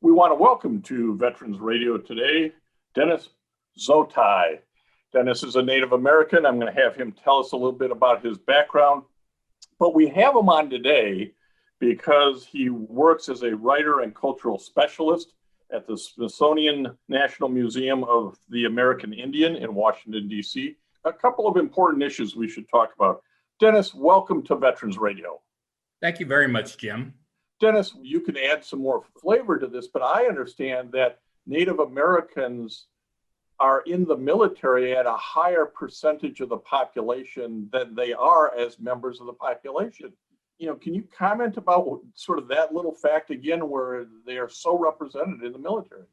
We want to welcome to Veterans Radio today, Dennis Zotigh. Dennis is a Native American. I'm going to have him tell us a little bit about his background. But we have him on today because he works as a writer and cultural specialist at the Smithsonian National Museum of the American Indian in Washington, D.C. A couple of important issues we should talk about. Dennis, welcome to Veterans Radio. Thank you very much, Jim. Dennis, you can add some more flavor to this, but I understand that Native Americans are in the military at a higher percentage of the population than they are as members of the population. Can you comment about sort of that little fact again, where they are so represented in the military?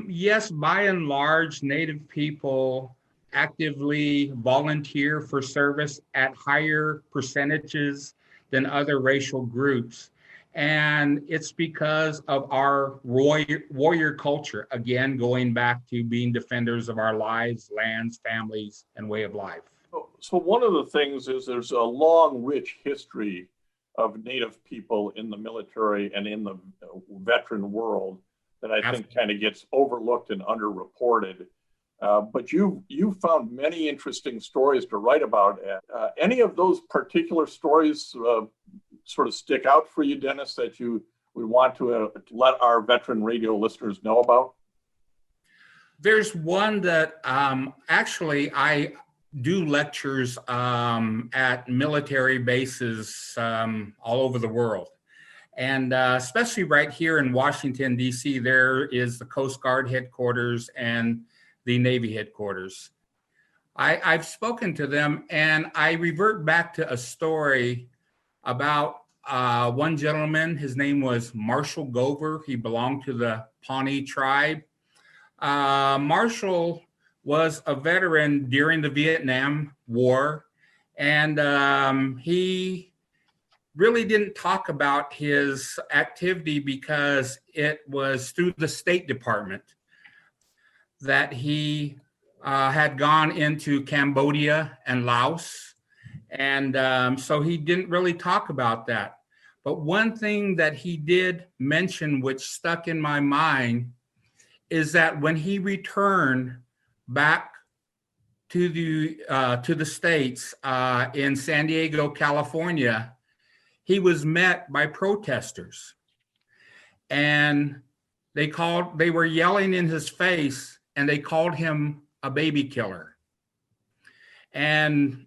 Yes, by and large, Native people actively volunteer for service at higher percentages than other racial groups. And it's because of our warrior culture, again, going back to being defenders of our lives, lands, families, and way of life. So one of the things is there's a long, rich history of Native people in the military and in the veteran world that I think kind of gets overlooked and underreported. But you found many interesting stories to write about. Any of those particular stories sort of stick out for you, Dennis, that you would want to let our veteran radio listeners know about? There's one that actually I do lectures at military bases all over the world. And especially right here in Washington, D.C., there is the Coast Guard headquarters and the Navy headquarters. I've spoken to them, and I revert back to a story about one gentleman. His name was Marshall Gover. He belonged to the Pawnee tribe. Marshall was a veteran during the Vietnam War, and he really didn't talk about his activity because it was through the State Department that he had gone into Cambodia and Laos. And so he didn't really talk about that. But one thing that he did mention, which stuck in my mind, is that when he returned back to the States in San Diego, California, he was met by protesters. And they were yelling in his face, and they called him a baby killer. And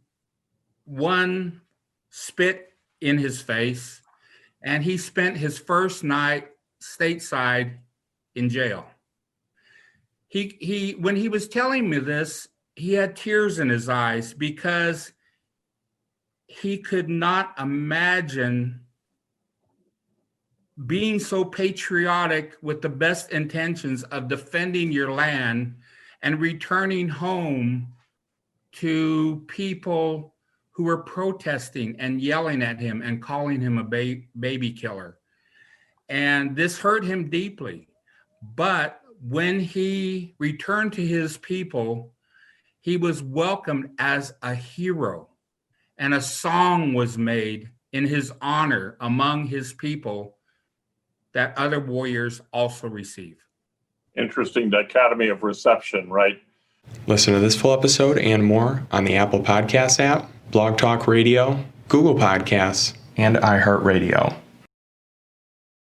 one spit in his face, and he spent his first night stateside in jail. When he was telling me this, he had tears in his eyes because he could not imagine being so patriotic with the best intentions of defending your land and returning home to people who were protesting and yelling at him and calling him a baby killer. And this hurt him deeply. But when he returned to his people, he was welcomed as a hero, and a song was made in his honor among his people that other warriors also receive. Interesting dichotomy of reception, right? Listen to this full episode and more on the Apple Podcasts app, Blog Talk Radio, Google Podcasts, and iHeartRadio.